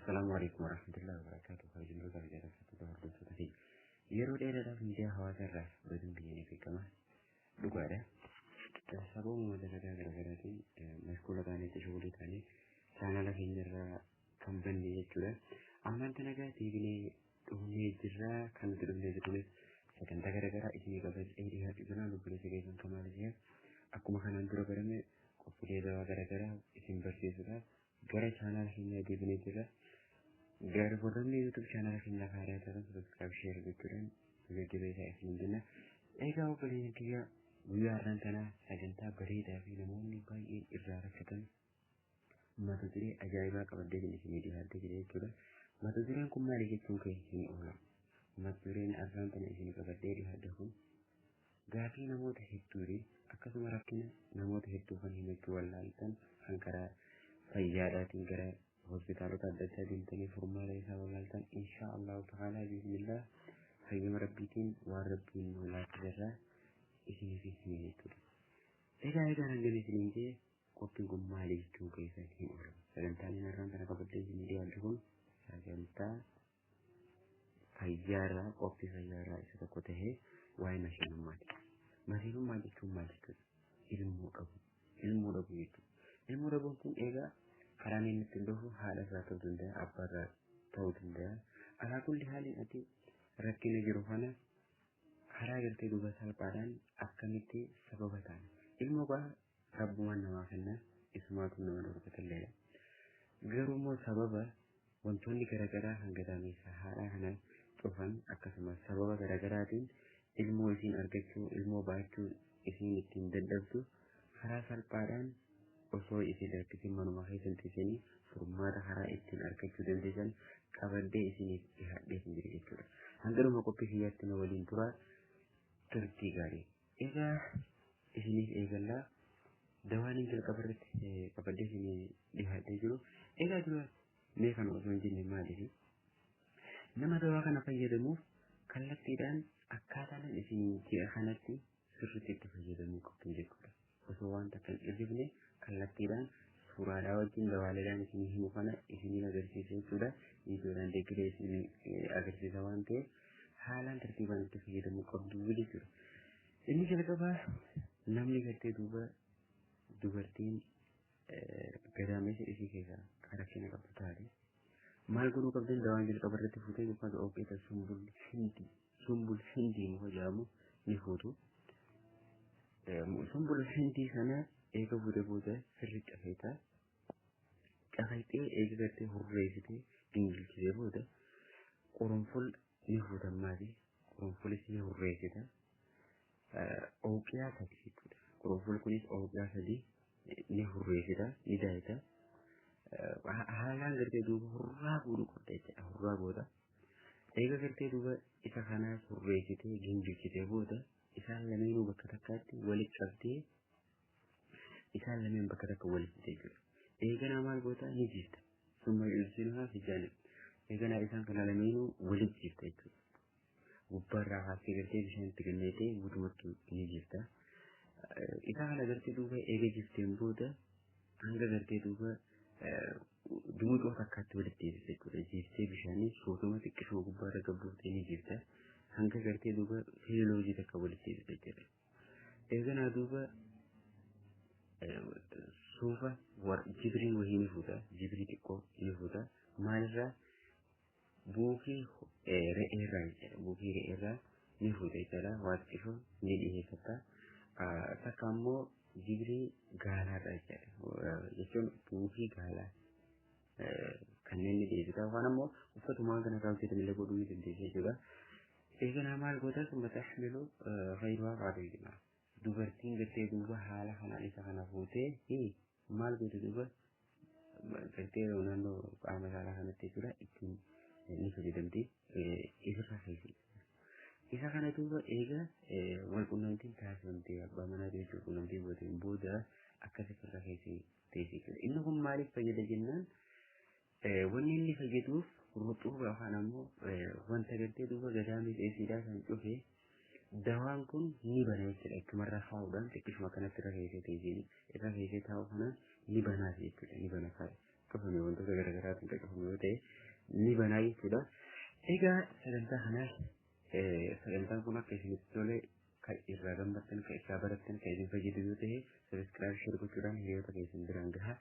السلام عليكم ورحمة الله وبركاته. خارج الوضع جالسة تظهر بالصدفة يرو ديرا في ميديا هواتر راح بدون بيني في كمان لقارة سبب مدرجة غرغراتي مشكولة تاني تشغلي تاني كان على في نرى كم بني كذا أما أنت نجا تيجي هني جرا كان تدري جرا سكن تغرغرة إسمي قبل إيريها تجنا لقولي سكين كمان جيا أكو مكان أندرو برمي كفولي دوا غرغرة إسم برسيسرا غير channel hinna dibne jira غير ورمي YouTube channel hinna khare tara subscribe share bikuran video sa isindina ega opani kiya wiyaran tana saganta barida fi namoni bai irara katan madudire ajaiba kabadde ni media hadde jire kula madudire kumma rige tunke hin ola madudire arran tana isini kabadde di hadde ko gafi namota hitturi akasuma rakkina namota hittu kan himetu wallaltan hankara فيارات الجرا هوسبيتالات عدتها دينتني فرمالة يساوالالتان إن شاء الله تعالى بإذن الله خيم ربيتين وربين ولا تجرى إسمي في اسمه يتولي إذا نجمي سنينجي قوتنكم مالي جتون كيسا هين أولا فلنتاني نران تنا قبل جميل يالجون ساجنتا فيارة قوتي فيارة إسا قوته واي ماشين مالي ماشين مالي جتون مالي كذا ilmu rabu itu ilmu rabu pun ega karena ini tentu hal satu tunda apa tahu tunda ala kulli halin ati rakkina jirufana haragar te duba salpadan akan itu sababatan ilmu ba rabbuman nawakanna ismatu nawadur katalle garumo sababa wantoni gara-gara hangadami sahara hanan tufan akasama sababa gara-garatin ilmu isin argachu ilmu bachu isin itin dadabtu harasal padan osoo isi darkisi manuma keessatti furmaata haraa ittiin argachuu dandeessan qabaddee isiniif dhihaadhee hin jiru jechuudha. Hangaruma qophii kiyyaatti na waliin tura turtii gaarii. Egaa isiniif eegallaa dawaan hin jalqabarratti qabaddee isinii dhihaadhee jiru. Egaa dura mee kana osoo hin jenne maaliif nama dawaa kana fayyadamuuf kallattiidhaan akkaataan isin ji'a kanatti sirriitti itti fayyadamuu qabdu jechuudha. osoo wanta kan irrifne kallattiidhaan suuraadhaa wajjin dawaaleedhaan isinii himu kana isiniin agarsiisa jechuudha. Viidiyoodhaan deeggaree isinii agarsiisa waan ta'eef haalaan tartiibaan itti fayyadamuu qabdu jechuudha. Inni jalqabaa namni gartee duuba dubartiin gadaamessa isii keessaa karaa keenya qabdu taate maal godhuu qabdan dawaan jalqaba irratti fuutee yookaan ogeessa sumbul hindii muka jedhamu ni fuutu. sumbul hindi sana eega booda sirri qafaitee eega gartee hurreessitee gingilchitee booda qorunful ni fuutammaati qorunfulis ni hurreessita ooqiyaa sadii qorunful kunis ooqiyaa sadii ni hurreessita ni daayita haalaan gartee duuba hurraa godhu qabda jechuudha. Hurraa booda eega gartee duuba isa kanaas hurreessitee gingilchitee booda isaan lameenuu bakka takkaatti walitti qabdee isaan lameen bakka takka walitti jechuudha. Eeganaa maal goota ni jirta. Summa ilsinuhaa fi jaalladhu. Eeganaa isaan kana lameenuu walitti jirta jechuudha. Gubbaarraa haasee gartee bishaan itti ganneetee guutumatti ni jirta. Isaa kana gartee duuba eega jirteen booda hanga gartee duuba dumuudhoo takkaatti walitti deebisa jechuudha. Jirtee bishaanii sootuma xiqqishoo gubbaarra gabbuuftee ni jirta. hanga gartee duuba fiiloojii takka walitti jechuudha. Eeganaa duuba suufa jibrii wahii ni fuuta, jibrii xiqqoo ni fuuta. Maalirraa buufii re'eerraa jechuudha. Buufii re'eerraa ni fuuta jechuudha. Waaqifoo ni dhiyeeffata. Takka ammoo jibrii gaalaarraa jechuudha. Jechuun buufii gaalaa kanneen ni dhiyeeffata. Waan ammoo uffatumaan kana raawwatan illee godhuu ni dandeessa jechuudha. eeganaa maal goota summa taxmilu ghayrhaa qaadiyina dubartiin gartee duuba haala kanaan isa kana fuutee maal goota duuba gartee naannoo qaama saalaa kanatti jechuudha ittiin ni fayyadamti isirra keessi. Isa kana duuba eega wal qunnamtiin taasifamtee abbaa manaa jechuudha qunnamtii gooteen booda akkas isirra keessi teessee. Inni kun maaliif fayyada jennaan wanni inni fayyaduuf ruxuuba afaan ammoo wanta gartee duuba gadaamii dheesiidhaa kan cufe dawaan kun ni bana jechuudha. Akkumarraa faa'uudhaan xiqqishuma kanatti irra keessee taa'u kana ni banaa jechuudha. Ni bana fa'a caqafame wantoota garaagaraatiin caqafame yoo ta'e ni banaa jechuudha. Egaa sagantaa kanaaf sagantaan kun akka isinitti tole kan irraa gammaddan kan isaa barattan kan isin fayyadu yoo ta'e sabiskiraayib share gochuudhaan hiriyoota keessan biraan gahaa.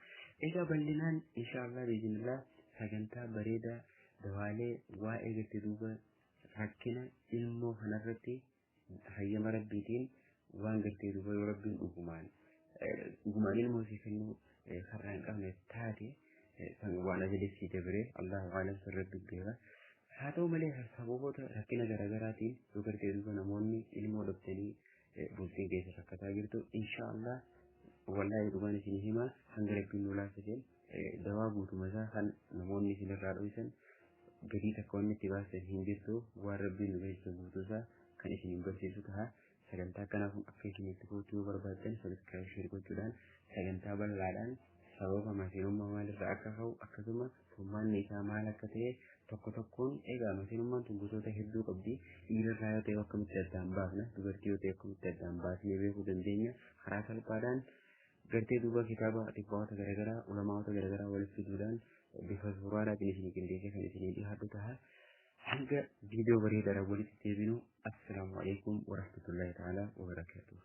Egaa bal'inaan inshaallah biizinillah sagantaa bareedaa dawaalee waa'ee gartee duuba rakkina ilmoo kanarratti hayyama rabbiitiin waan gartee duuba yoo rabbiin dhugumaan ilmoo isii kennuu karraa hin qabne taate waan ajalessi dabre Allahu a'lam sirratti beeka. haa ta'u malee sababoota rakkina garaagaraatiin yoo gartee duuba namoonni ilmoo dhabdanii bultiin keessa rakkataa jirtu inshaallah wallahi dhugaan isin hima hanga rabbiin nu laafiseen dawaa guutuma isaa kan namoonni isinirraa dho'isan gadii takka wanni itti baasan hin jirtu waan rabbiin nu beeksisa guutuusaa kan isin hin barsiisu ta'a. Sagantaa kanaaf akka isinitti fudhachuu barbaaddan sabiskiraayib share gochuudhaan sagantaa bal'aadhaan sababa masiinummaa maalirraa akka ka'u akkasuma furmaanni isaa maal akka ta'e tokko tokkoon egaa masiinummaan tun gosoota hedduu qabdi. Dhiirarraa yoo ta'e akkamitti addaan baafna dubartii yoo ta'e akkamitti addaan baasnee beekuu dandeenya karaa salphaadhaan gartee duuba kitaaba xiqqaawota garaagaraa ulamaawota garaagaraa walitti fiduudhaan bifa suuraadhaatiin isinii qindeessee kan isinii dhiyaatu ta'a. hanga viidiyoo bareedaadhaan walitti deebinu. Assalaamu alaikum warahmatullahi ta'ala wabarakatuh.